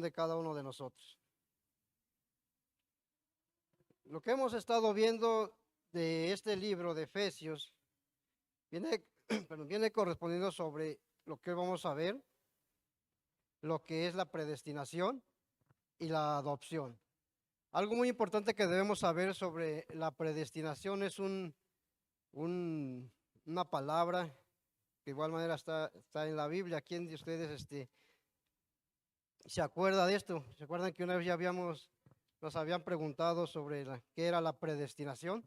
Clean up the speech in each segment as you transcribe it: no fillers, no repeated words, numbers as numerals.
de cada uno de nosotros. Lo que hemos estado viendo de este libro de Efesios viene, viene correspondiendo sobre lo que vamos a ver, lo que es la predestinación y la adopción. Algo muy importante que debemos saber sobre la predestinación es una palabra que de igual manera está en la Biblia. ¿Quién de ustedes se acuerda de esto? ¿Se acuerdan que una vez ya nos habían preguntado sobre qué era la predestinación?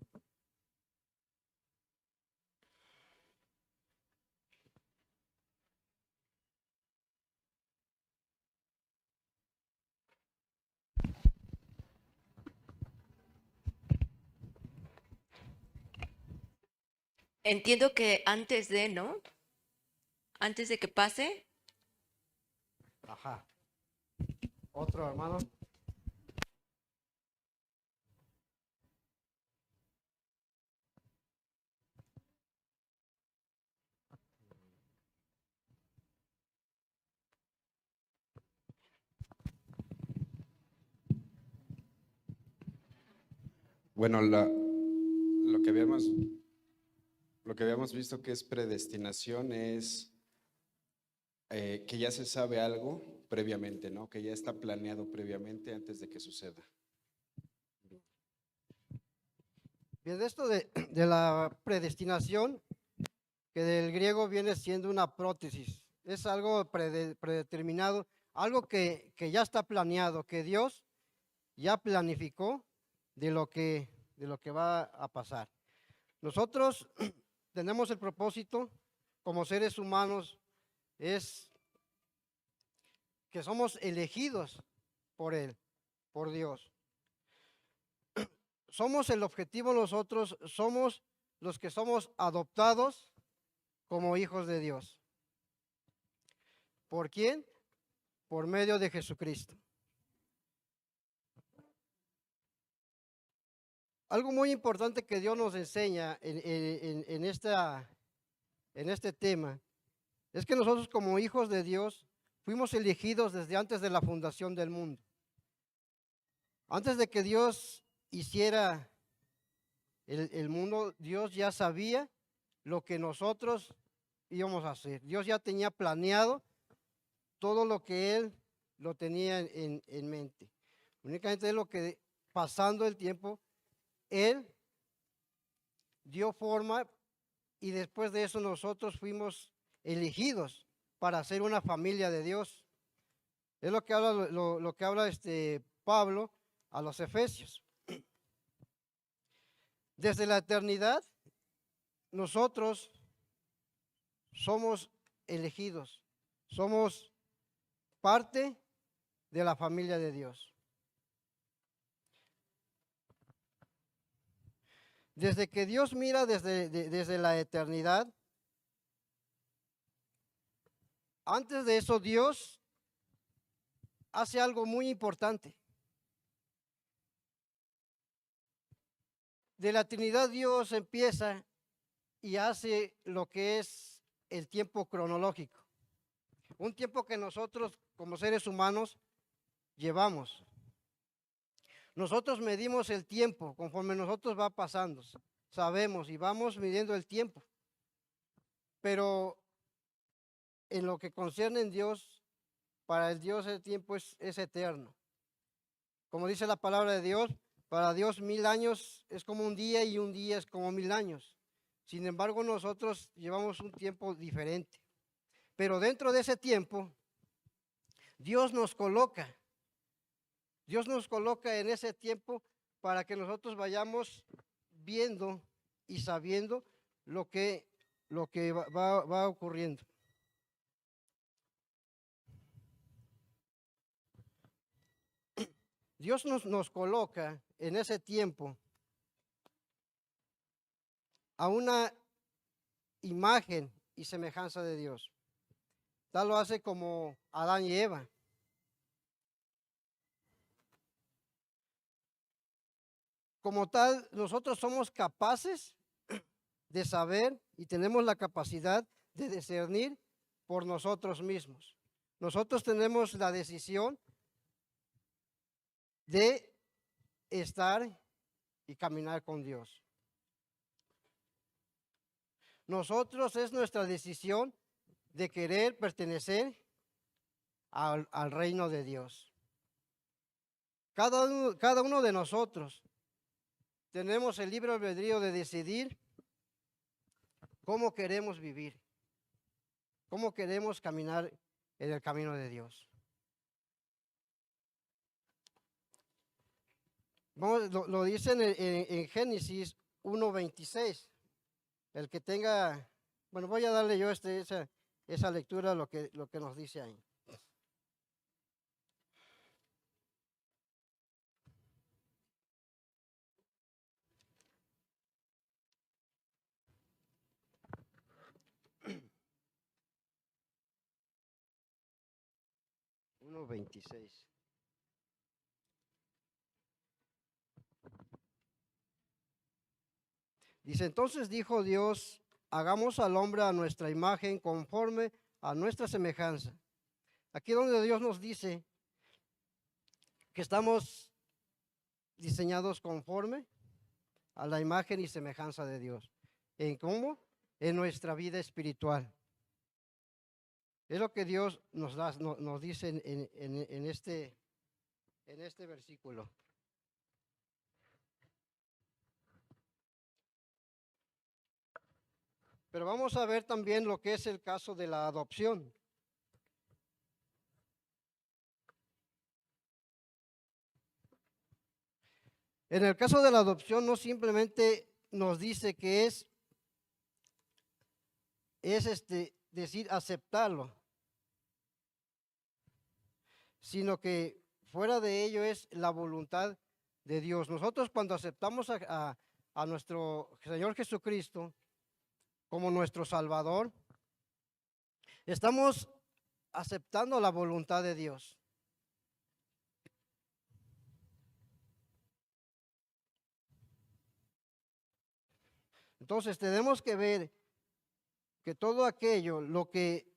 Entiendo que antes de, ¿no? Antes de que pase. Ajá. Otro hermano. Bueno, lo que habíamos visto que es predestinación es que ya se sabe algo previamente, ¿no? Que ya está planeado previamente antes de que suceda. Bien, de esto de la predestinación, que del griego viene siendo una prótesis, es algo predeterminado, algo que ya está planeado, que Dios ya planificó de lo que va a pasar. Nosotros tenemos el propósito como seres humanos, es que somos elegidos por Él, por Dios. Somos el objetivo nosotros, somos los que somos adoptados como hijos de Dios. ¿Por quién? Por medio de Jesucristo. Algo muy importante que Dios nos enseña en este tema es que nosotros como hijos de Dios fuimos elegidos desde antes de la fundación del mundo. Antes de que Dios hiciera el mundo, Dios ya sabía lo que nosotros íbamos a hacer. Dios ya tenía planeado todo lo que Él lo tenía en mente. Únicamente es lo que pasando el tiempo, Él dio forma y después de eso nosotros fuimos elegidos para ser una familia de Dios. Es lo que habla, lo que habla Pablo a los Efesios. Desde la eternidad, nosotros somos elegidos, somos parte de la familia de Dios. Desde que Dios mira desde la eternidad, antes de eso Dios hace algo muy importante. De la Trinidad Dios empieza y hace lo que es el tiempo cronológico. Un tiempo que nosotros como seres humanos llevamos. Nosotros medimos el tiempo conforme nosotros va pasando. Sabemos y vamos midiendo el tiempo. Pero en lo que concierne en Dios, para el Dios el tiempo es eterno. Como dice la palabra de Dios, para Dios 1000 años es como un día y un día es como 1000 años. Sin embargo, nosotros llevamos un tiempo diferente. Pero dentro de ese tiempo, Dios nos coloca en ese tiempo para que nosotros vayamos viendo y sabiendo lo que va ocurriendo. Dios nos coloca en ese tiempo a una imagen y semejanza de Dios. Tal lo hace como Adán y Eva. Como tal, nosotros somos capaces de saber y tenemos la capacidad de discernir por nosotros mismos. Nosotros tenemos la decisión de estar y caminar con Dios. Nosotros es nuestra decisión de querer pertenecer al reino de Dios. Cada uno de nosotros tenemos el libre albedrío de decidir cómo queremos vivir, cómo queremos caminar en el camino de Dios. Lo dice en Génesis 1:26. El que tenga, bueno, voy a darle yo esa lectura, lo que nos dice ahí. Uno 26. Dice, entonces dijo Dios, hagamos al hombre a nuestra imagen conforme a nuestra semejanza. Aquí donde Dios nos dice que estamos diseñados conforme a la imagen y semejanza de Dios. ¿En cómo? En nuestra vida espiritual. Es lo que Dios nos dice en este versículo. Pero vamos a ver también lo que es el caso de la adopción. En el caso de la adopción no simplemente nos dice que es decir aceptarlo, sino que fuera de ello es la voluntad de Dios. Nosotros cuando aceptamos a nuestro Señor Jesucristo como nuestro Salvador, estamos aceptando la voluntad de Dios. Entonces tenemos que ver que todo aquello, lo que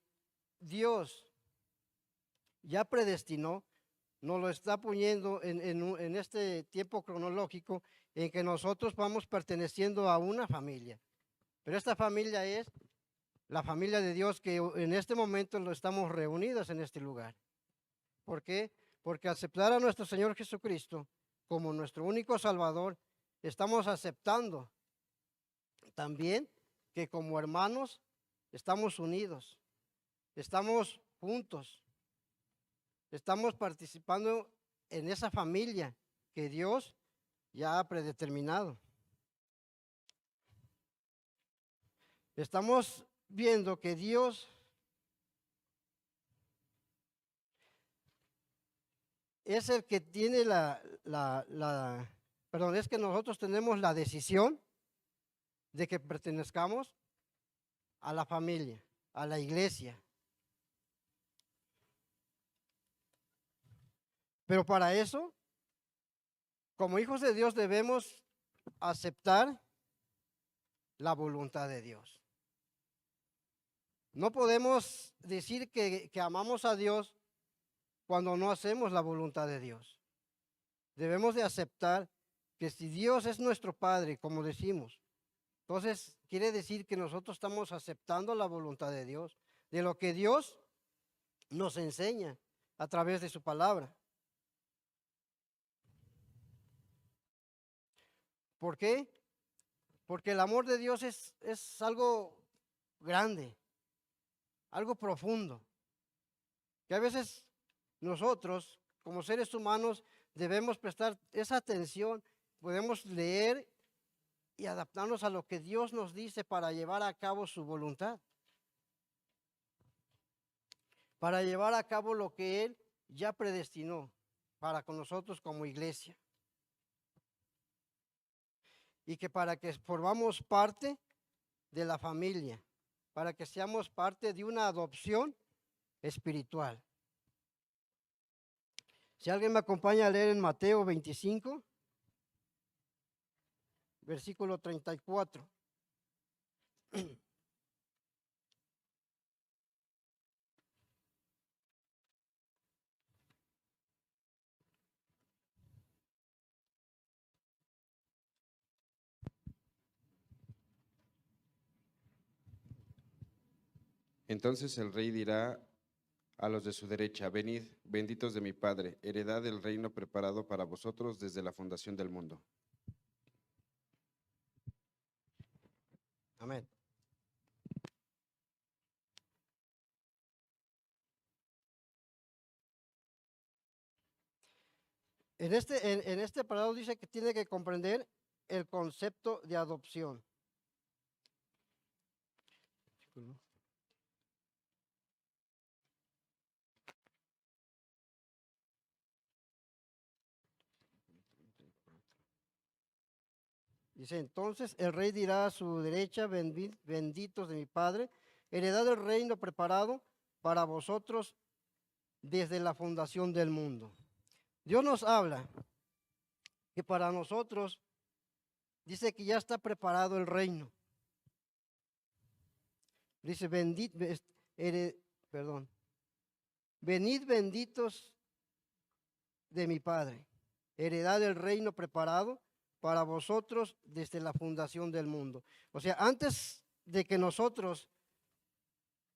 Dios ya predestinó, nos lo está poniendo en este tiempo cronológico en que nosotros vamos perteneciendo a una familia. Pero esta familia es la familia de Dios que en este momento lo estamos reunidos en este lugar. ¿Por qué? Porque aceptar a nuestro Señor Jesucristo como nuestro único Salvador, estamos aceptando también que como hermanos estamos unidos, estamos juntos, estamos participando en esa familia que Dios ya ha predeterminado. Estamos viendo que Dios es el que tiene es que nosotros tenemos la decisión de que pertenezcamos a la familia, a la iglesia. Pero para eso, como hijos de Dios, debemos aceptar la voluntad de Dios. No podemos decir que amamos a Dios cuando no hacemos la voluntad de Dios. Debemos de aceptar que si Dios es nuestro Padre, como decimos, entonces quiere decir que nosotros estamos aceptando la voluntad de Dios, de lo que Dios nos enseña a través de su palabra. ¿Por qué? Porque el amor de Dios es algo grande, algo profundo, que a veces nosotros, como seres humanos, debemos prestar esa atención, podemos leer y adaptarnos a lo que Dios nos dice para llevar a cabo su voluntad, para llevar a cabo lo que Él ya predestinó para con nosotros como iglesia. Y que para que formamos parte de la familia, para que seamos parte de una adopción espiritual. Si alguien me acompaña a leer en Mateo 25, versículo 34. Entonces el rey dirá a los de su derecha, venid, benditos de mi Padre, heredad del reino preparado para vosotros desde la fundación del mundo. Amén. En este parado dice que tiene que comprender el concepto de adopción. Dice, entonces el rey dirá a su derecha, benditos de mi Padre, heredad del reino preparado para vosotros desde la fundación del mundo. Dios nos habla que para nosotros dice que ya está preparado el reino. Dice, venid benditos de mi Padre, heredad del reino preparado para vosotros desde la fundación del mundo. O sea, antes de que nosotros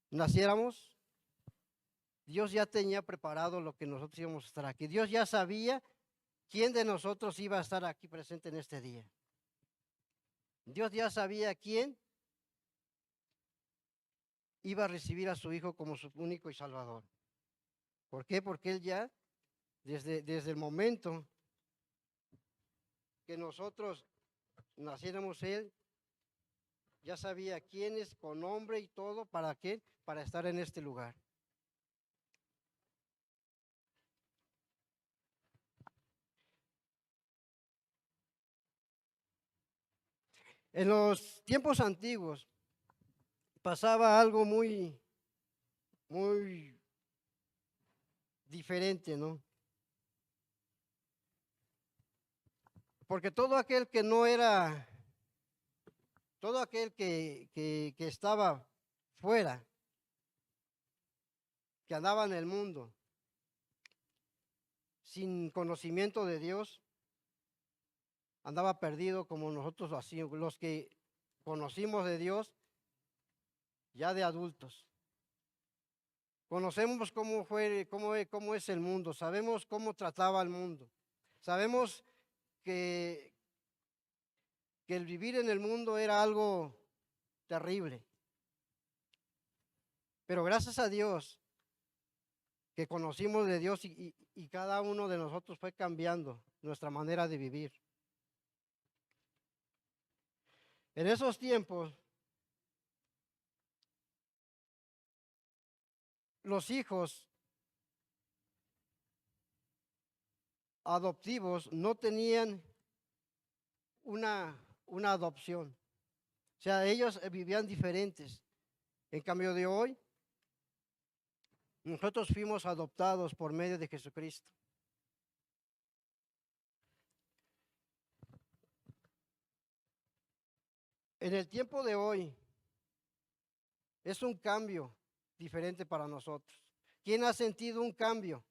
naciéramos, Dios ya tenía preparado lo que nosotros íbamos a estar aquí. Dios ya sabía quién de nosotros iba a estar aquí presente en este día. Dios ya sabía quién iba a recibir a su Hijo como su único y Salvador. ¿Por qué? Porque Él ya, desde el momento que nosotros naciéramos, Él ya sabía quiénes con nombre y todo, ¿para qué? Para estar en este lugar. En los tiempos antiguos pasaba algo muy diferente, ¿no? Porque todo aquel que no era, todo aquel que estaba fuera, que andaba en el mundo, sin conocimiento de Dios, andaba perdido como nosotros así, los que conocimos de Dios ya de adultos. Conocemos cómo es el mundo, sabemos cómo trataba al mundo, sabemos que el vivir en el mundo era algo terrible. Pero gracias a Dios que conocimos de Dios y cada uno de nosotros fue cambiando nuestra manera de vivir. En esos tiempos, los hijos adoptivos no tenían una adopción. O sea, ellos vivían diferentes. En cambio de hoy, nosotros fuimos adoptados por medio de Jesucristo. En el tiempo de hoy, es un cambio diferente para nosotros. ¿Quién ha sentido un cambio?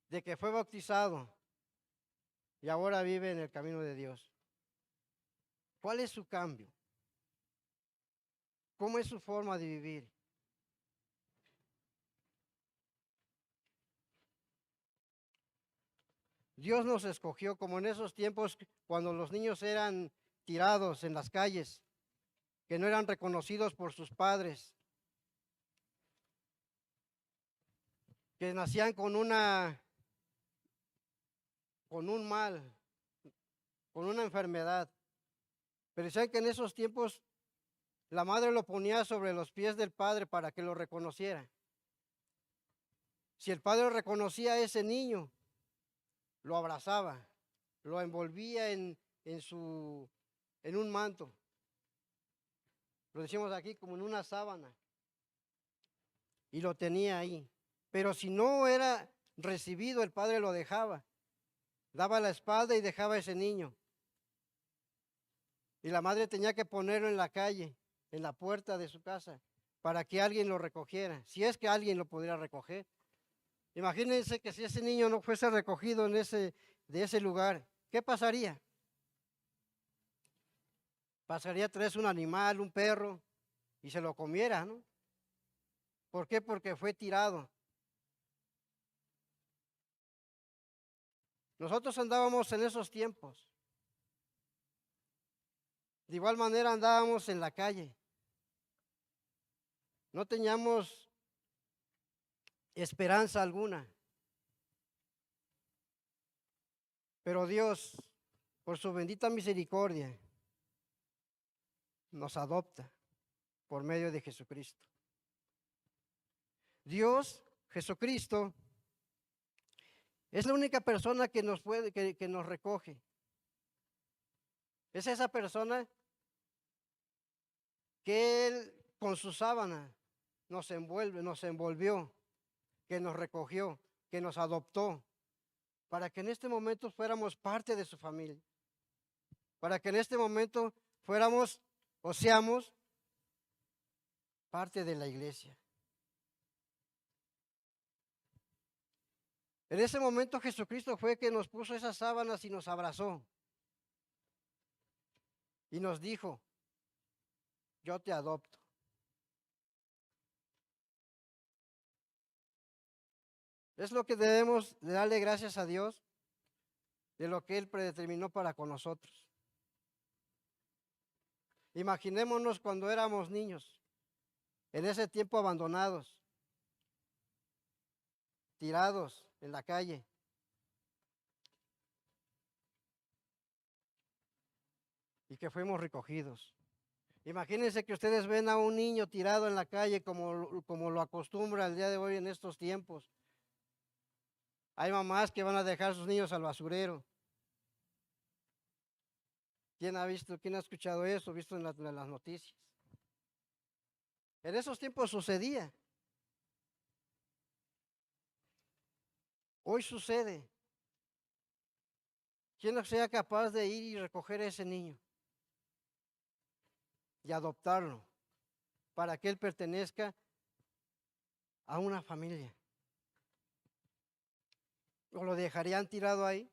De que fue bautizado y ahora vive en el camino de Dios. ¿Cuál es su cambio? ¿Cómo es su forma de vivir? Dios nos escogió como en esos tiempos cuando los niños eran tirados en las calles, que no eran reconocidos por sus padres, que nacían con un mal, con una enfermedad. Pero saben que en esos tiempos la madre lo ponía sobre los pies del padre para que lo reconociera. Si el padre reconocía a ese niño, lo abrazaba, lo envolvía en un manto. Lo decimos aquí como en una sábana. Y lo tenía ahí. Pero si no era recibido, el padre lo dejaba. Daba la espalda y dejaba a ese niño. Y la madre tenía que ponerlo en la calle, en la puerta de su casa, para que alguien lo recogiera, si es que alguien lo pudiera recoger. Imagínense que si ese niño no fuese recogido de ese lugar, ¿qué pasaría? Pasaría tras un animal, un perro, y se lo comiera, ¿no? ¿Por qué? Porque fue tirado. Nosotros andábamos en esos tiempos. De igual manera andábamos en la calle. No teníamos esperanza alguna. Pero Dios, por su bendita misericordia, nos adopta por medio de Jesucristo. Dios, Jesucristo, es la única persona que nos puede, que nos recoge. Es esa persona que Él con su sábana nos envolvió, que nos recogió, que nos adoptó, para que en este momento fuéramos parte de su familia, para que en este momento fuéramos o seamos parte de la iglesia. En ese momento Jesucristo fue que nos puso esas sábanas y nos abrazó y nos dijo, yo te adopto. Es lo que debemos de darle gracias a Dios de lo que Él predeterminó para con nosotros. Imaginémonos cuando éramos niños, en ese tiempo abandonados, tirados en la calle. Y que fuimos recogidos. Imagínense que ustedes ven a un niño tirado en la calle como lo acostumbra el día de hoy en estos tiempos. Hay mamás que van a dejar a sus niños al basurero. ¿Quién ha escuchado eso? Visto en las noticias. En esos tiempos sucedía. Hoy sucede. ¿Quién no sea capaz de ir y recoger a ese niño y adoptarlo para que él pertenezca a una familia? ¿O lo dejarían tirado ahí?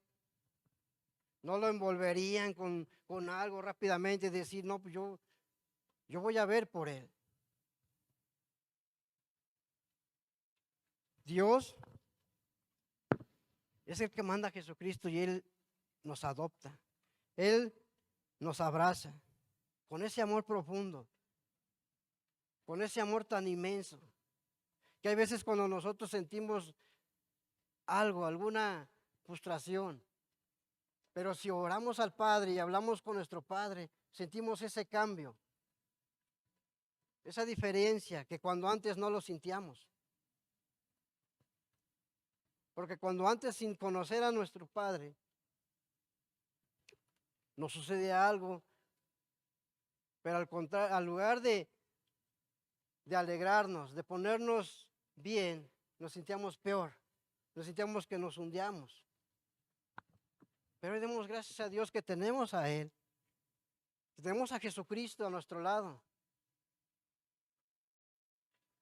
¿No lo envolverían con algo rápidamente y decir, no, pues yo voy a ver por él? Dios es el que manda a Jesucristo y Él nos adopta. Él nos abraza con ese amor profundo, con ese amor tan inmenso, que hay veces cuando nosotros sentimos algo, alguna frustración, pero si oramos al Padre y hablamos con nuestro Padre, sentimos ese cambio, esa diferencia que cuando antes no lo sentíamos. Porque cuando antes, sin conocer a nuestro Padre, nos sucede algo, pero al contrario, al lugar de alegrarnos, de ponernos bien, nos sentíamos peor, nos sentíamos que nos hundíamos. Pero hoy demos gracias a Dios que tenemos a Él, que tenemos a Jesucristo a nuestro lado.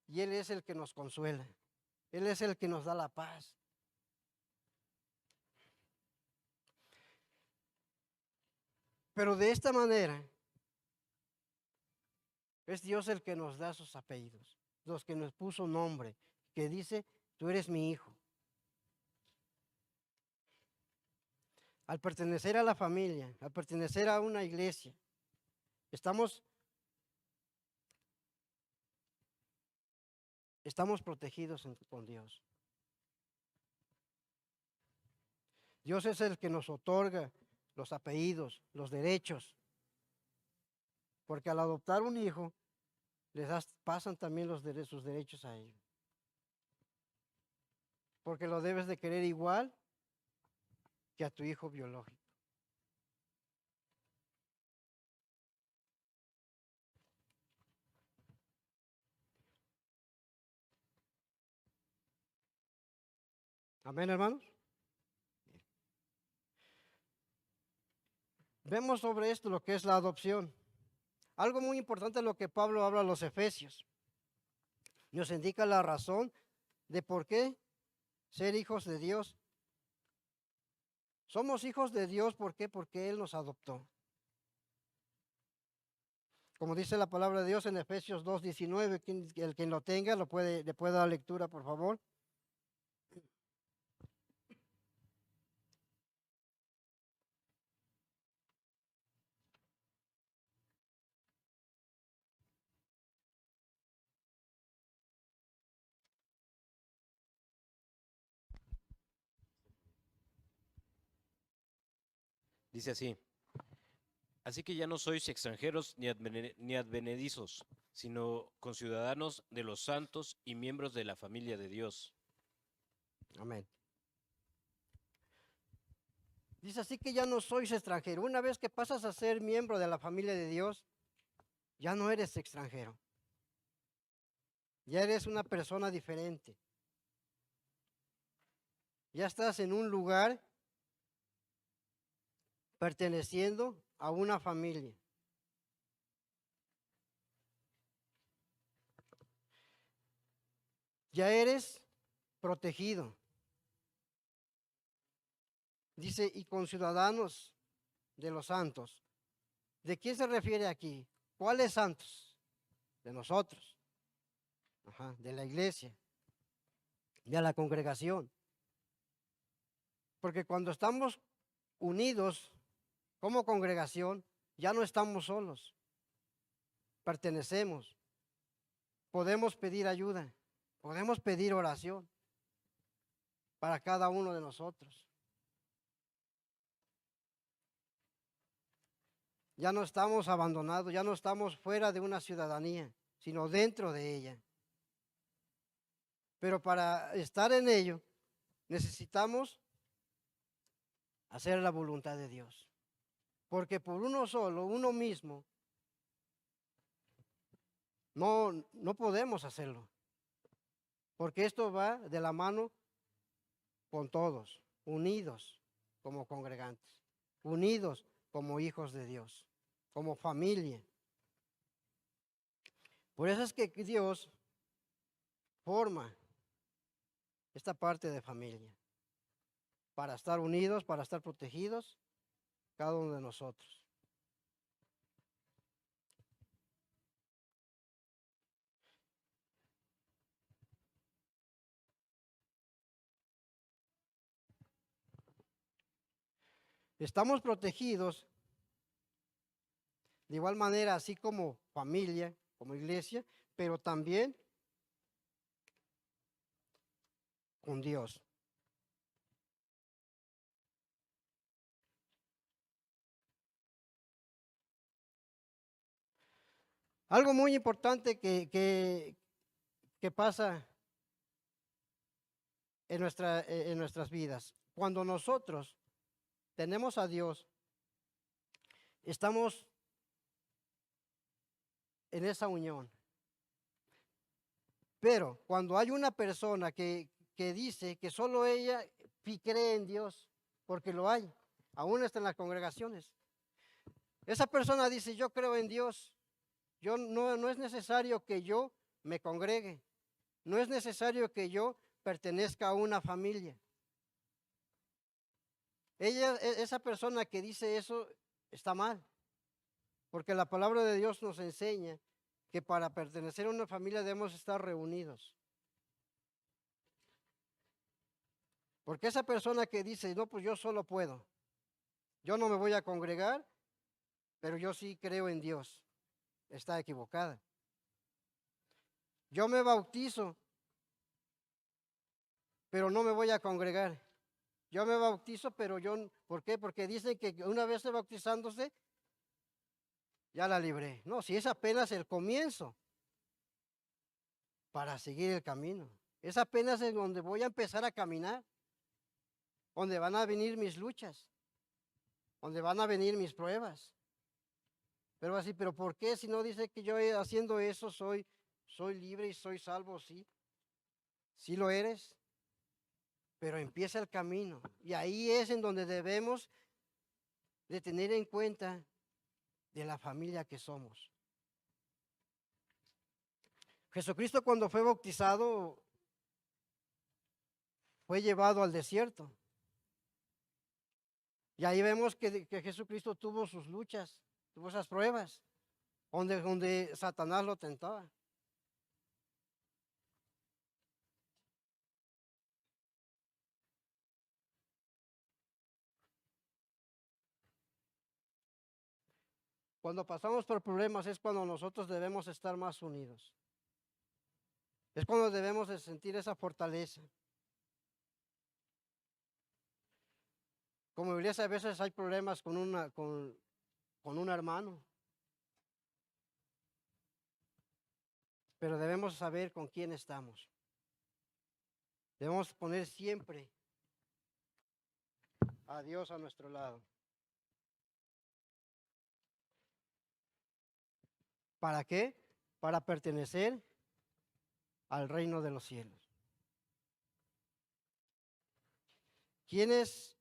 Y Él es el que nos consuela, Él es el que nos da la paz. Pero de esta manera, es Dios el que nos da sus apellidos, los que nos puso nombre, que dice, tú eres mi hijo. Al pertenecer a la familia, al pertenecer a una iglesia, estamos protegidos con Dios. Dios es el que nos otorga los apellidos, los derechos, porque al adoptar un hijo, pasan también sus derechos a ellos. Porque lo debes de querer igual que a tu hijo biológico. Amén, hermanos. Vemos sobre esto lo que es la adopción. Algo muy importante es lo que Pablo habla a los Efesios. Nos indica la razón de por qué ser hijos de Dios. Somos hijos de Dios, ¿por qué? Porque Él nos adoptó. Como dice la palabra de Dios en Efesios 2:19, el quien lo tenga le puede dar lectura, por favor. Dice así: así que ya no sois extranjeros ni advenedizos, sino conciudadanos de los santos y miembros de la familia de Dios. Amén. Dice así que ya no sois extranjero. Una vez que pasas a ser miembro de la familia de Dios, ya no eres extranjero. Ya eres una persona diferente. Ya estás en un lugar perteneciendo a una familia. Ya eres protegido. Dice, y conciudadanos de los santos. ¿De quién se refiere aquí? ¿Cuáles santos? De nosotros. Ajá, de la iglesia, de la congregación. Porque cuando estamos unidos como congregación, ya no estamos solos. Pertenecemos. Podemos pedir ayuda. Podemos pedir oración para cada uno de nosotros. Ya no estamos abandonados, ya no estamos fuera de una ciudadanía, sino dentro de ella. Pero para estar en ello, necesitamos hacer la voluntad de Dios. Porque por uno solo, uno mismo, no podemos hacerlo. Porque esto va de la mano con todos, unidos como congregantes, unidos como hijos de Dios, como familia. Por eso es que Dios forma esta parte de familia, para estar unidos, para estar protegidos, cada uno de nosotros. Estamos protegidos de igual manera, así como familia, como iglesia, pero también con Dios. Algo muy importante que pasa en nuestras vidas. Cuando nosotros tenemos a Dios, estamos en esa unión. Pero cuando hay una persona que dice que solo ella cree en Dios, porque lo hay, aún está en las congregaciones. Esa persona dice, yo creo en Dios, no es necesario que yo me congregue, no es necesario que yo pertenezca a una familia. Esa persona que dice eso está mal, porque la palabra de Dios nos enseña que para pertenecer a una familia debemos estar reunidos. Porque esa persona que dice, no, pues yo solo puedo, yo no me voy a congregar, pero yo sí creo en Dios, está equivocada. Yo me bautizo, pero no me voy a congregar. Yo me bautizo, pero ¿por qué? Porque dicen que una vez bautizándose, ya la libré. No, si es apenas el comienzo para seguir el camino. Es apenas en donde voy a empezar a caminar, donde van a venir mis luchas, donde van a venir mis pruebas. Pero así, ¿pero por qué? Si no dice que yo haciendo eso soy libre y soy salvo, sí. Sí lo eres, pero empieza el camino. Y ahí es en donde debemos de tener en cuenta de la familia que somos. Jesucristo cuando fue bautizado fue llevado al desierto. Y ahí vemos que Jesucristo tuvo sus luchas, tuvo esas pruebas. donde Satanás lo tentaba. Cuando pasamos por problemas es cuando nosotros debemos estar más unidos. Es cuando debemos de sentir esa fortaleza. Como iglesia a veces hay problemas con un hermano. Pero debemos saber con quién estamos. Debemos poner siempre a Dios a nuestro lado. ¿Para qué? Para pertenecer al reino de los cielos. ¿Quién es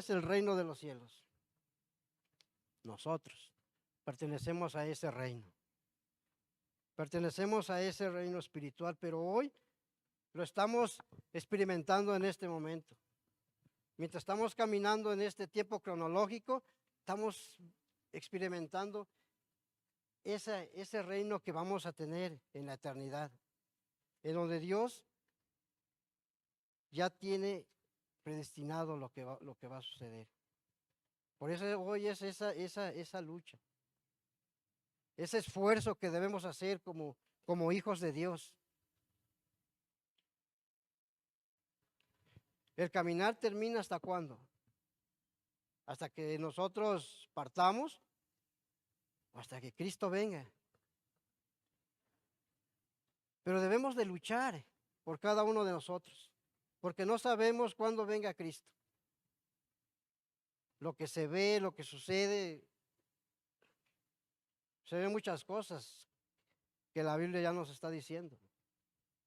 el reino de los cielos? Nosotros pertenecemos a ese reino. Pertenecemos a ese reino espiritual, pero hoy lo estamos experimentando en este momento. Mientras estamos caminando en este tiempo cronológico, estamos experimentando ese reino que vamos a tener en la eternidad, en donde Dios ya tiene predestinado lo que va a suceder. Por eso hoy es esa lucha, ese esfuerzo que debemos hacer como hijos de Dios. ¿El caminar termina hasta cuándo? ¿Hasta que nosotros partamos? ¿O hasta que Cristo venga? Pero debemos de luchar por cada uno de nosotros, porque no sabemos cuándo venga Cristo. Lo que se ve, lo que sucede, se ven muchas cosas que la Biblia ya nos está diciendo.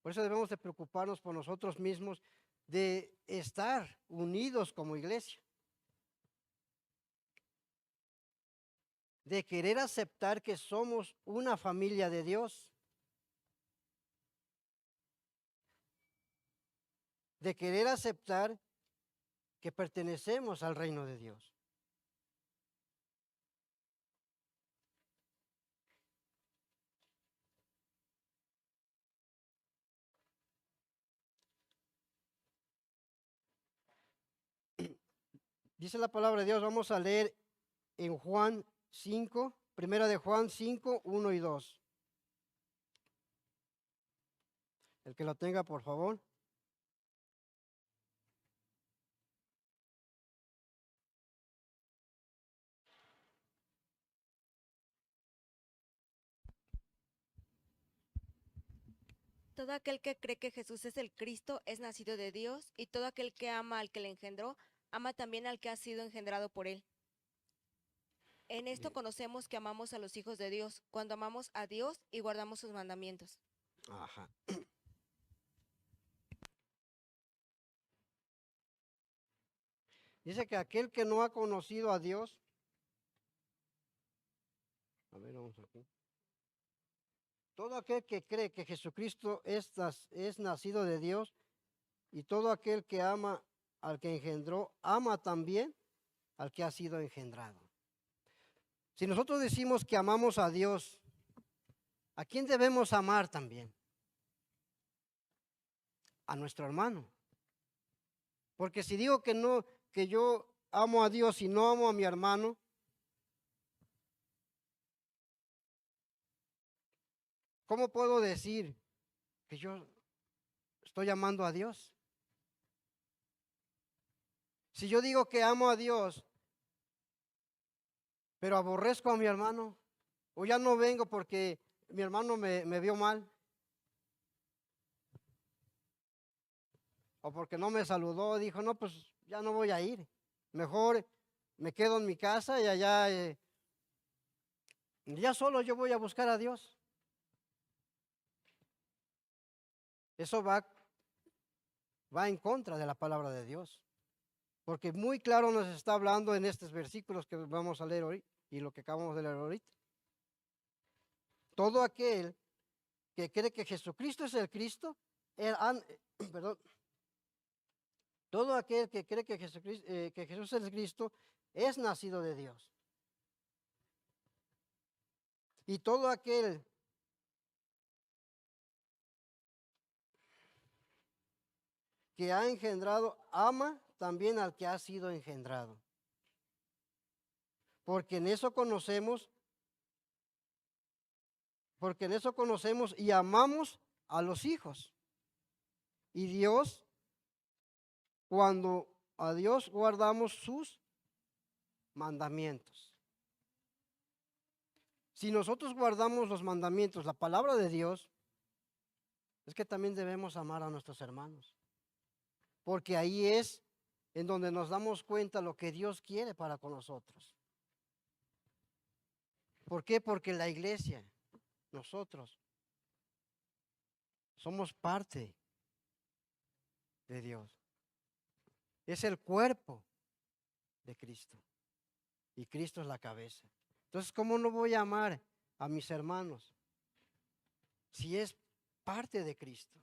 Por eso debemos de preocuparnos por nosotros mismos, de estar unidos como iglesia, de querer aceptar que somos una familia de Dios, de querer aceptar que pertenecemos al reino de Dios. Dice la palabra de Dios, vamos a leer en Juan 5, primera de Juan 5, 1 y 2. El que lo tenga, por favor. Todo aquel que cree que Jesús es el Cristo es nacido de Dios, y todo aquel que ama al que le engendró, ama también al que ha sido engendrado por él. En esto conocemos que amamos a los hijos de Dios, cuando amamos a Dios y guardamos sus mandamientos. Ajá. Dice que aquel que no ha conocido a Dios, a ver, vamos aquí. Todo aquel que cree que Jesucristo es nacido de Dios, y todo aquel que ama al que engendró, ama también al que ha sido engendrado. Si nosotros decimos que amamos a Dios, ¿a quién debemos amar también? A nuestro hermano. Porque si digo que no, que yo amo a Dios y no amo a mi hermano, ¿cómo puedo decir que yo estoy amando a Dios? Si yo digo que amo a Dios, pero aborrezco a mi hermano, o ya no vengo porque mi hermano me vio mal, o porque no me saludó, dijo, no, pues ya no voy a ir, mejor me quedo en mi casa y allá, ya solo yo voy a buscar a Dios. Eso va en contra de la palabra de Dios, porque muy claro nos está hablando en estos versículos que vamos a leer hoy y lo que acabamos de leer ahorita. Todo aquel que cree que Jesucristo es el Cristo, todo aquel que cree que Jesús es el Cristo es nacido de Dios. Y todo aquel que ha engendrado, ama también al que ha sido engendrado. Porque en eso conocemos y amamos a los hijos. Y Dios, cuando a Dios guardamos sus mandamientos. Si nosotros guardamos los mandamientos, la palabra de Dios, es que también debemos amar a nuestros hermanos. Porque ahí es en donde nos damos cuenta lo que Dios quiere para con nosotros. ¿Por qué? Porque la iglesia, nosotros, somos parte de Dios. Es el cuerpo de Cristo. Y Cristo es la cabeza. Entonces, ¿cómo no voy a amar a mis hermanos si es parte de Cristo?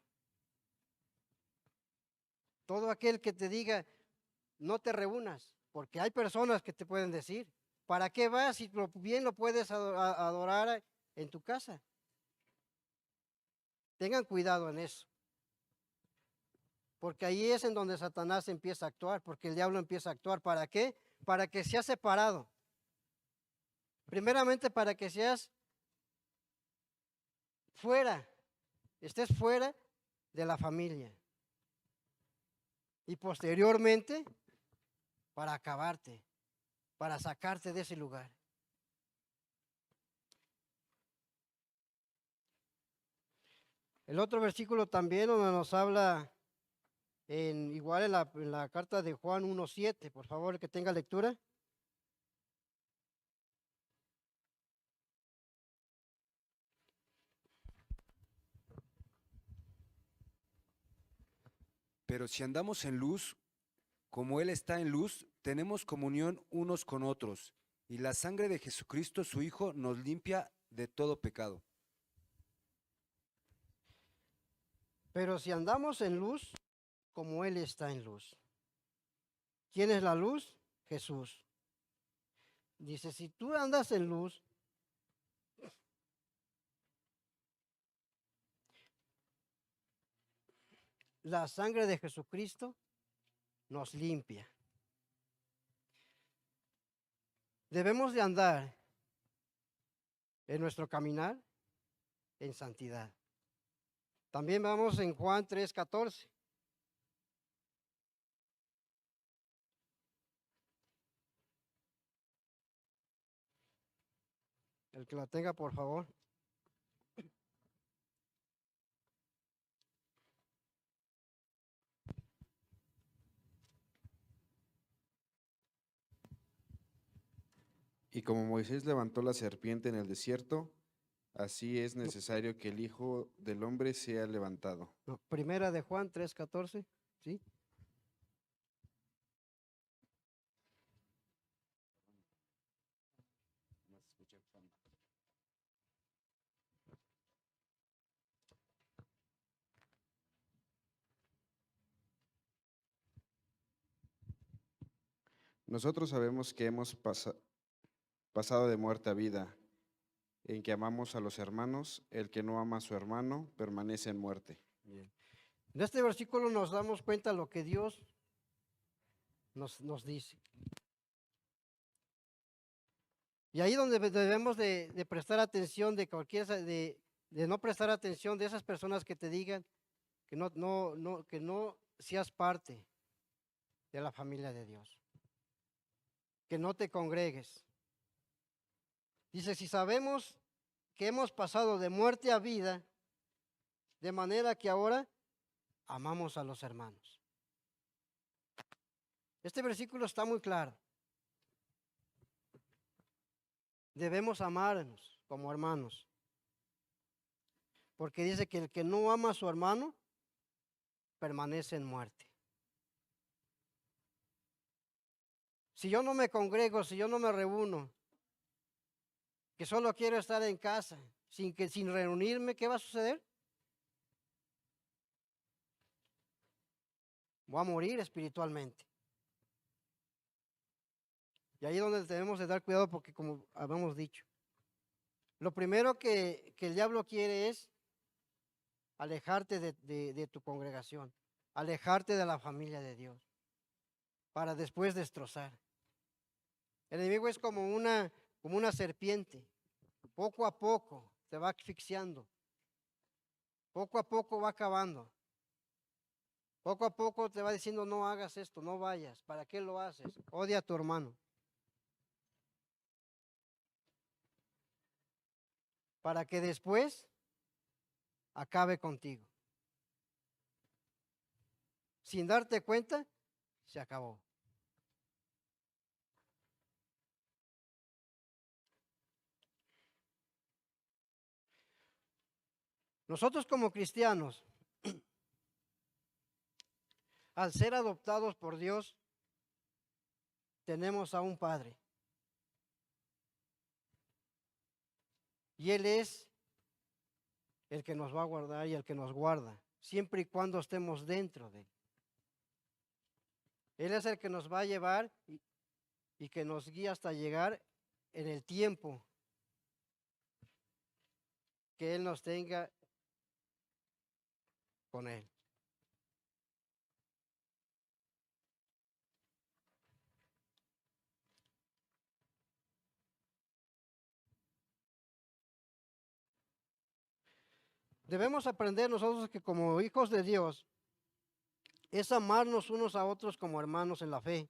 Todo aquel que te diga, no te reúnas, porque hay personas que te pueden decir, ¿para qué vas si bien lo puedes adorar en tu casa? Tengan cuidado en eso. Porque ahí es en donde Satanás empieza a actuar, porque el diablo empieza a actuar. ¿Para qué? Para que seas separado. Primeramente para que seas fuera, estés fuera de la familia. Y posteriormente para acabarte, para sacarte de ese lugar. El otro versículo también donde nos habla igual en la carta de Juan 1:7, por favor, el que tenga lectura. Pero si andamos en luz, como Él está en luz, tenemos comunión unos con otros, y la sangre de Jesucristo, su Hijo, nos limpia de todo pecado. Pero si andamos en luz, como Él está en luz. ¿Quién es la luz? Jesús. Dice, si tú andas en luz, la sangre de Jesucristo nos limpia. Debemos de andar en nuestro caminar en santidad. También vamos en Juan 3:14. El que la tenga, por favor. Y como Moisés levantó la serpiente en el desierto, así es necesario que el Hijo del Hombre sea levantado. No, primera de Juan 3:14, ¿sí? Nosotros sabemos que hemos pasado de muerte a vida, en que amamos a los hermanos. El que no ama a su hermano permanece en muerte. Bien. En este versículo nos damos cuenta de lo que Dios nos dice. Y ahí donde debemos de prestar atención de no prestar atención de esas personas que te digan que no seas parte de la familia de Dios, que no te congregues. Dice, si sabemos que hemos pasado de muerte a vida, de manera que ahora amamos a los hermanos. Este versículo está muy claro. Debemos amarnos como hermanos. Porque dice que el que no ama a su hermano permanece en muerte. Si yo no me congrego, si yo no me reúno, que solo quiero estar en casa, sin reunirme, ¿qué va a suceder? Voy a morir espiritualmente. Y ahí es donde debemos de dar cuidado porque como habíamos dicho, Lo primero que el diablo quiere es alejarte de tu congregación, alejarte de la familia de Dios, para después destrozar. El enemigo es como una serpiente, poco a poco te va asfixiando, poco a poco va acabando, poco a poco te va diciendo no hagas esto, no vayas, ¿para qué lo haces? Odia a tu hermano. Para que después acabe contigo. Sin darte cuenta, se acabó. Nosotros como cristianos, al ser adoptados por Dios, tenemos a un Padre. Y Él es el que nos va a guardar y el que nos guarda, siempre y cuando estemos dentro de Él. Él es el que nos va a llevar y que nos guía hasta llegar en el tiempo que Él nos tenga con Él. Debemos aprender nosotros que como hijos de Dios es amarnos unos a otros como hermanos en la fe,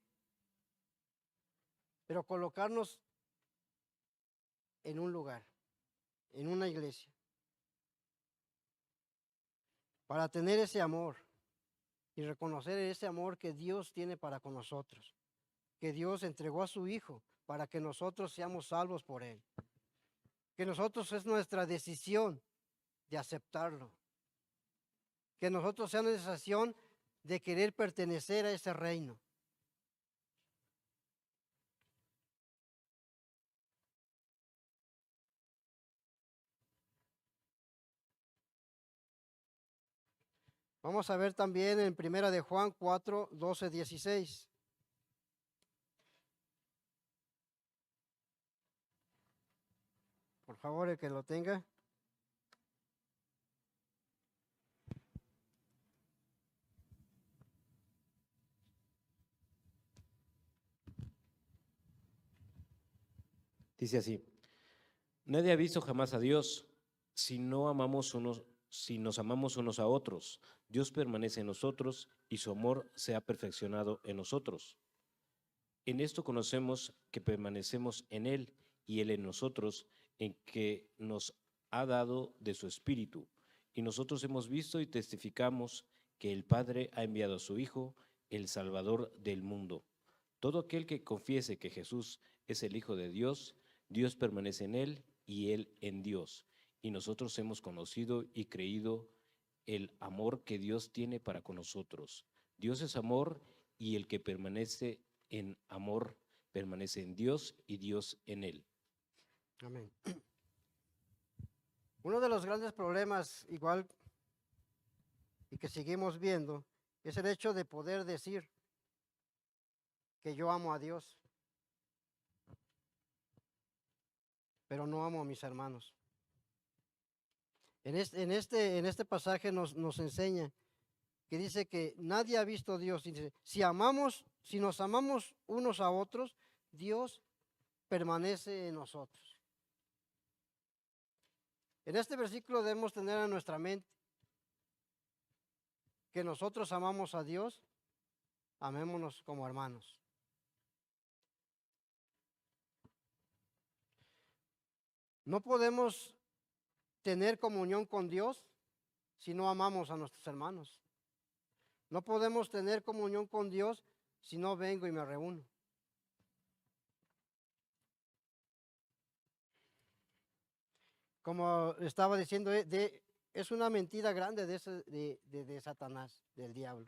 pero colocarnos en un lugar, en una iglesia, para tener ese amor y reconocer ese amor que Dios tiene para con nosotros, que Dios entregó a su Hijo para que nosotros seamos salvos por Él, que nosotros es nuestra decisión de aceptarlo, que nosotros sea nuestra decisión de querer pertenecer a ese reino. Vamos a ver también en Primera de Juan 4, 12, 16. Por favor, el que lo tenga. Dice así: nadie ha visto jamás a Dios. Si nos amamos unos a otros, Dios permanece en nosotros y su amor se ha perfeccionado en nosotros. En esto conocemos que permanecemos en Él y Él en nosotros, en que nos ha dado de su Espíritu. Y nosotros hemos visto y testificamos que el Padre ha enviado a su Hijo, el Salvador del mundo. Todo aquel que confiese que Jesús es el Hijo de Dios, Dios permanece en Él y Él en Dios. Y nosotros hemos conocido y creído el amor que Dios tiene para con nosotros. Dios es amor y el que permanece en amor permanece en Dios y Dios en él. Amén. Uno de los grandes problemas, igual, y que seguimos viendo, es el hecho de poder decir que yo amo a Dios, pero no amo a mis hermanos. En este pasaje nos enseña que dice que nadie ha visto a Dios. Dice, si nos amamos unos a otros, Dios permanece en nosotros. En este versículo debemos tener en nuestra mente que nosotros amamos a Dios, amémonos como hermanos. No podemos tener comunión con Dios si no amamos a nuestros hermanos. No podemos tener comunión con Dios si no vengo y me reúno. Como estaba diciendo, es una mentira grande de Satanás, del diablo.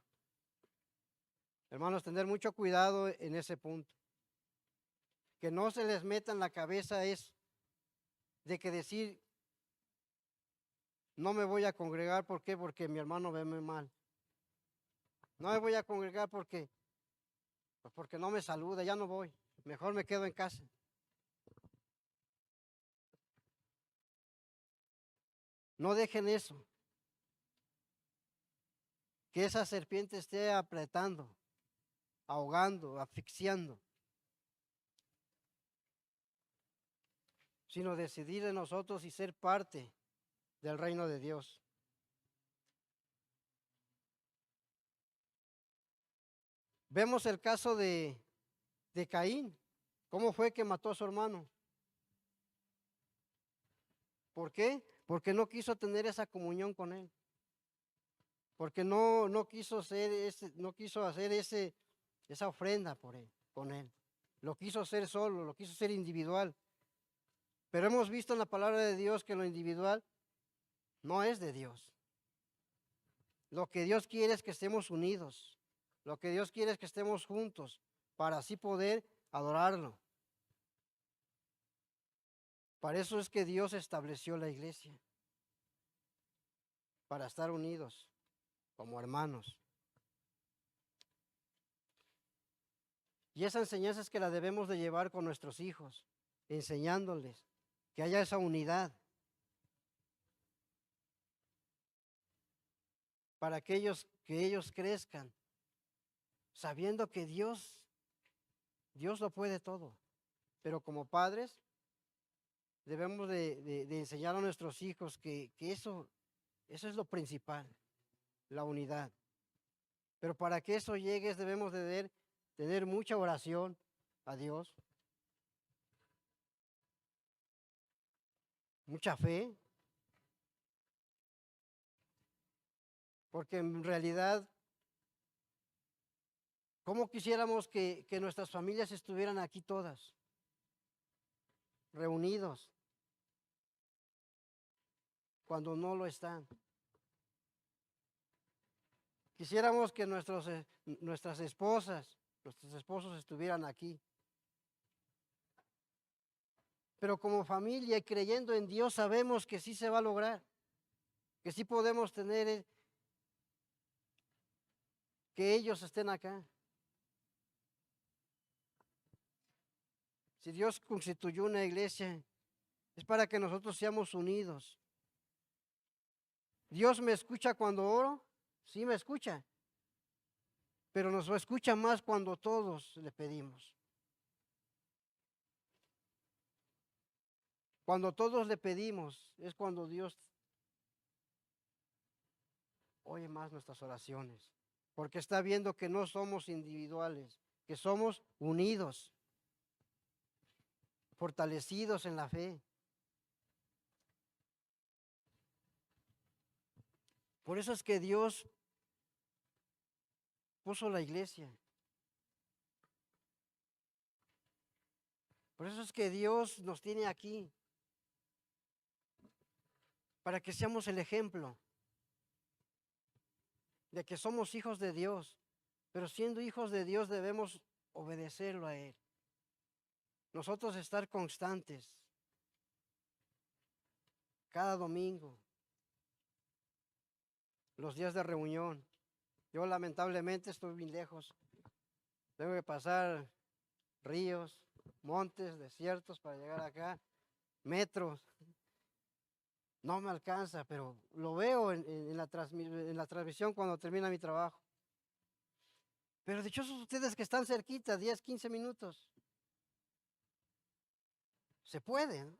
Hermanos, tener mucho cuidado en ese punto. Que no se les meta en la cabeza es de que decir, no me voy a congregar, ¿por qué? Porque mi hermano ve muy mal. No me voy a congregar porque no me saluda, ya no voy. Mejor me quedo en casa. No dejen eso. Que esa serpiente esté apretando, ahogando, asfixiando. Sino decidir en nosotros y ser parte del reino de Dios. Vemos el caso de Caín. ¿Cómo fue que mató a su hermano? ¿Por qué? Porque no quiso tener esa comunión con él. Porque no quiso hacer esa ofrenda por él, con él. Lo quiso hacer solo, lo quiso hacer individual. Pero hemos visto en la palabra de Dios que lo individual no es de Dios. Lo que Dios quiere es que estemos unidos. Lo que Dios quiere es que estemos juntos para así poder adorarlo. Para eso es que Dios estableció la iglesia. Para estar unidos como hermanos. Y esa enseñanza es que la debemos de llevar con nuestros hijos, enseñándoles que haya esa unidad. Para que ellos crezcan, sabiendo que Dios lo puede todo. Pero como padres, debemos de enseñar a nuestros hijos que eso es lo principal, la unidad. Pero para que eso llegue, debemos de tener mucha oración a Dios, mucha fe, porque en realidad, ¿cómo quisiéramos que nuestras familias estuvieran aquí todas, reunidos, cuando no lo están? Quisiéramos que nuestras esposas, nuestros esposos estuvieran aquí. Pero como familia y creyendo en Dios sabemos que sí se va a lograr, que sí podemos tener que ellos estén acá. Si Dios constituyó una iglesia, es para que nosotros seamos unidos. ¿Dios me escucha cuando oro? Sí me escucha, pero nos escucha más cuando todos le pedimos. Cuando todos le pedimos es cuando Dios oye más nuestras oraciones, porque está viendo que no somos individuales, que somos unidos, fortalecidos en la fe. Por eso es que Dios puso la iglesia. Por eso es que Dios nos tiene aquí, para que seamos el ejemplo de que somos hijos de Dios, pero siendo hijos de Dios debemos obedecerlo a Él. Nosotros estar constantes cada domingo, los días de reunión. Yo lamentablemente estoy bien lejos. Tengo que pasar ríos, montes, desiertos para llegar acá, metros. No me alcanza, pero lo veo en la transmisión cuando termina mi trabajo. Pero dichosos ustedes que están cerquita, 10, 15 minutos. Se puede, ¿no?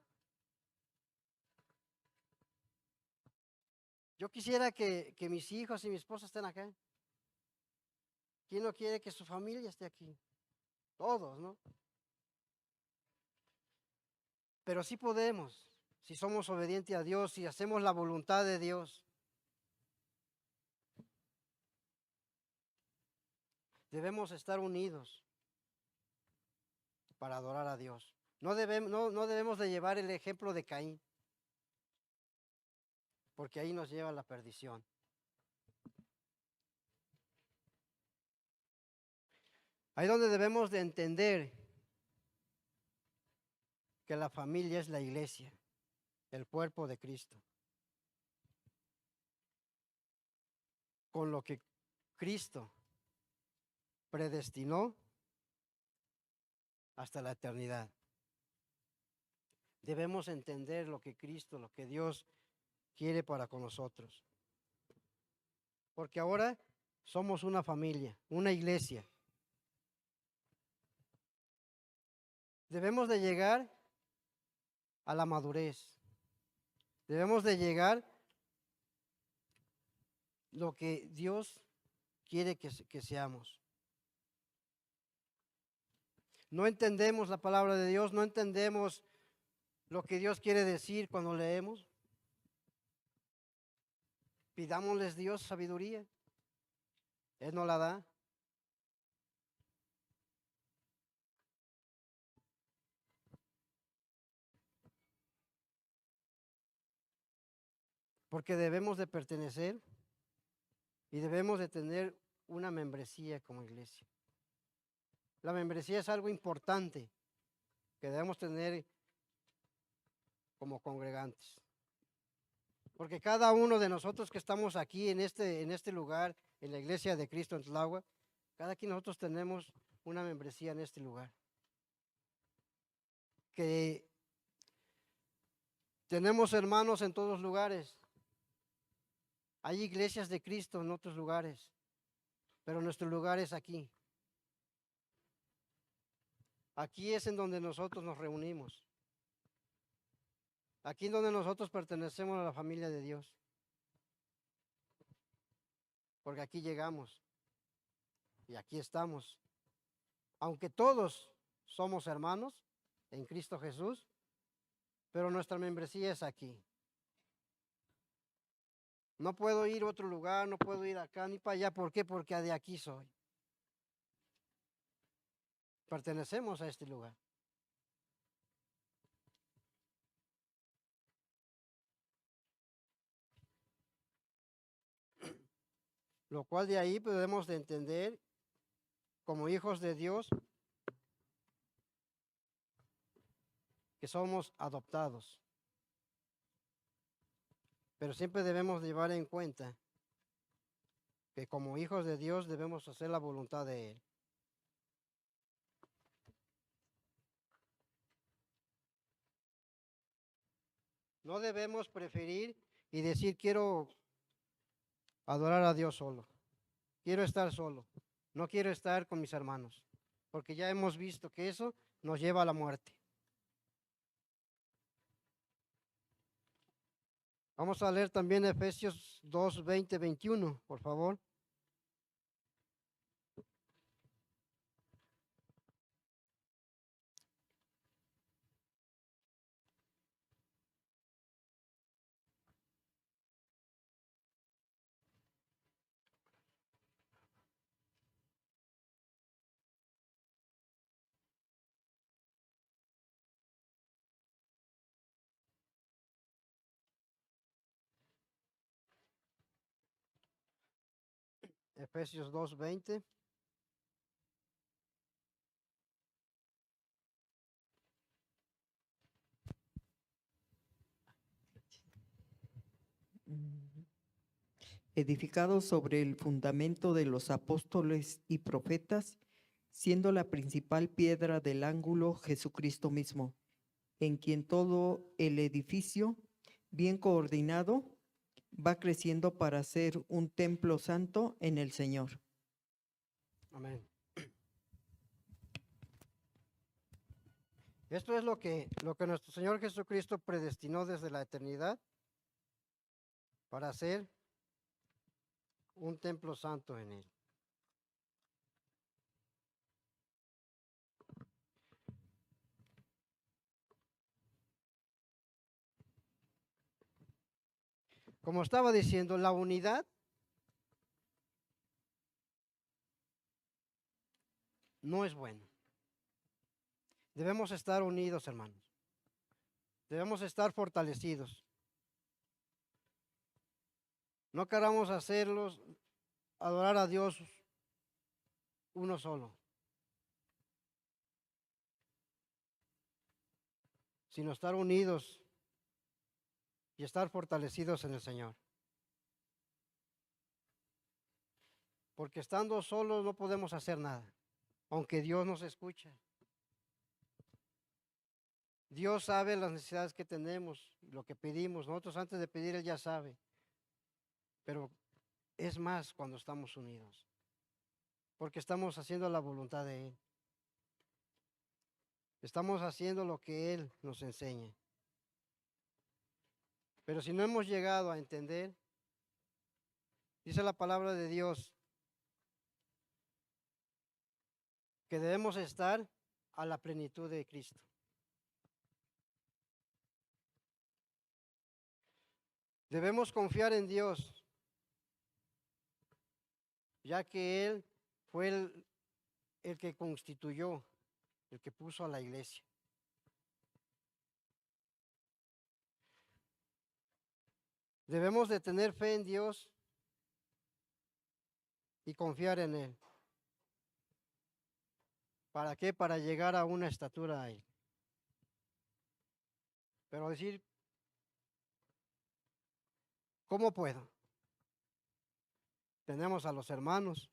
Yo quisiera que mis hijos y mi esposa estén acá. ¿Quién no quiere que su familia esté aquí? Todos, ¿no? Pero sí podemos, si somos obedientes a Dios, si hacemos la voluntad de Dios. Debemos estar unidos para adorar a Dios. No debemos de llevar el ejemplo de Caín, porque ahí nos lleva a la perdición. Ahí donde debemos de entender que la familia es la iglesia, el cuerpo de Cristo. Con lo que Cristo predestinó hasta la eternidad. Debemos entender lo que Cristo, lo que Dios quiere para con nosotros. Porque ahora somos una familia, una iglesia. Debemos de llegar a la madurez. Debemos de llegar lo que Dios quiere que seamos. No entendemos la palabra de Dios, no entendemos lo que Dios quiere decir cuando leemos. Pidámosles Dios sabiduría. Él nos la da. Porque debemos de pertenecer y debemos de tener una membresía como iglesia. La membresía es algo importante que debemos tener como congregantes. Porque cada uno de nosotros que estamos aquí en este lugar, en la iglesia de Cristo en Tláhuac, cada quien nosotros tenemos una membresía en este lugar. Que tenemos hermanos en todos lugares. Hay iglesias de Cristo en otros lugares, pero nuestro lugar es aquí. Aquí es en donde nosotros nos reunimos. Aquí es donde nosotros pertenecemos a la familia de Dios. Porque aquí llegamos y aquí estamos. Aunque todos somos hermanos en Cristo Jesús, pero nuestra membresía es aquí. No puedo ir a otro lugar, no puedo ir acá ni para allá. ¿Por qué? Porque de aquí soy. Pertenecemos a este lugar. Lo cual de ahí podemos de entender como hijos de Dios que somos adoptados. Pero siempre debemos llevar en cuenta que como hijos de Dios debemos hacer la voluntad de Él. No debemos preferir y decir quiero adorar a Dios solo. Quiero estar solo. No quiero estar con mis hermanos. Porque ya hemos visto que eso nos lleva a la muerte. Vamos a leer también Efesios 2, 20, 21, por favor. Efesios 2, 20. Edificado sobre el fundamento de los apóstoles y profetas, siendo la principal piedra del ángulo Jesucristo mismo, en quien todo el edificio, bien coordinado, va creciendo para ser un templo santo en el Señor. Amén. Esto es lo que nuestro Señor Jesucristo predestinó desde la eternidad para hacer un templo santo en Él. Como estaba diciendo, la unidad no es buena. Debemos estar unidos, hermanos. Debemos estar fortalecidos. No queramos hacerlos, adorar a Dios uno solo, sino estar unidos y estar fortalecidos en el Señor. Porque estando solos no podemos hacer nada, aunque Dios nos escucha. Dios sabe las necesidades que tenemos, lo que pedimos. Nosotros antes de pedir, Él ya sabe. Pero es más cuando estamos unidos, porque estamos haciendo la voluntad de Él. Estamos haciendo lo que Él nos enseña. Pero si no hemos llegado a entender, dice la palabra de Dios que debemos estar a la plenitud de Cristo. Debemos confiar en Dios, ya que Él fue el que constituyó, el que puso a la iglesia. Debemos de tener fe en Dios y confiar en Él. ¿Para qué? Para llegar a una estatura ahí. Pero decir, ¿cómo puedo? Tenemos a los hermanos.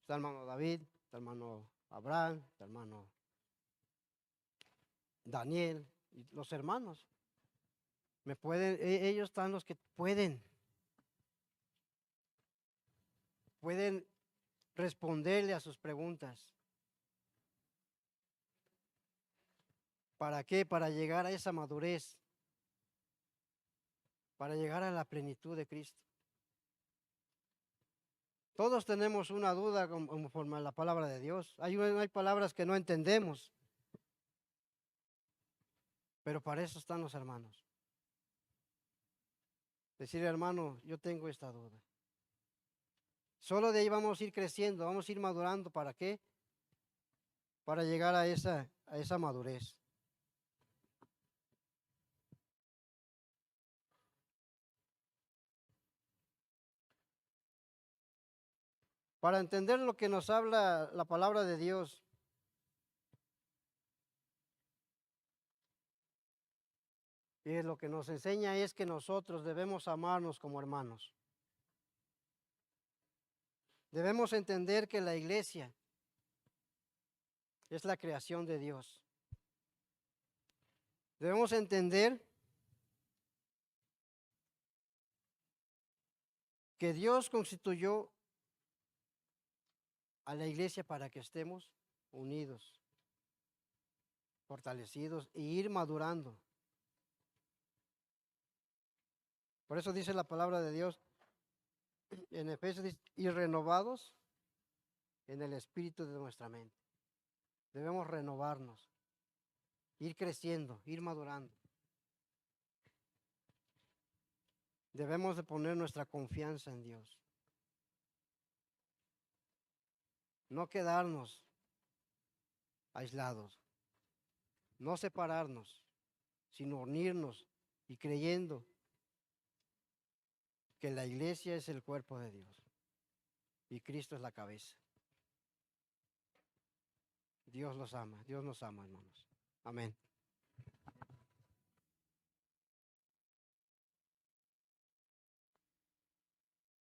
Está el hermano David, está el hermano Abraham, está el hermano Daniel, y los hermanos. Ellos están los que pueden responderle a sus preguntas. ¿Para qué? Para llegar a esa madurez, para llegar a la plenitud de Cristo. Todos tenemos una duda conforme a la palabra de Dios. Hay palabras que no entendemos, pero para eso están los hermanos. Decir, hermano, yo tengo esta duda. Solo de ahí vamos a ir creciendo, vamos a ir madurando. ¿Para qué? Para llegar a esa madurez. Para entender lo que nos habla la palabra de Dios, y lo que nos enseña es que nosotros debemos amarnos como hermanos. Debemos entender que la iglesia es la creación de Dios. Debemos entender que Dios constituyó a la iglesia para que estemos unidos, fortalecidos e ir madurando. Por eso dice la palabra de Dios en Efesios, dice, y renovados en el espíritu de nuestra mente. Debemos renovarnos, ir creciendo, ir madurando. Debemos de poner nuestra confianza en Dios. No quedarnos aislados, no separarnos, sino unirnos y creyendo que la iglesia es el cuerpo de Dios y Cristo es la cabeza. Dios los ama, Dios nos ama, hermanos. Amén.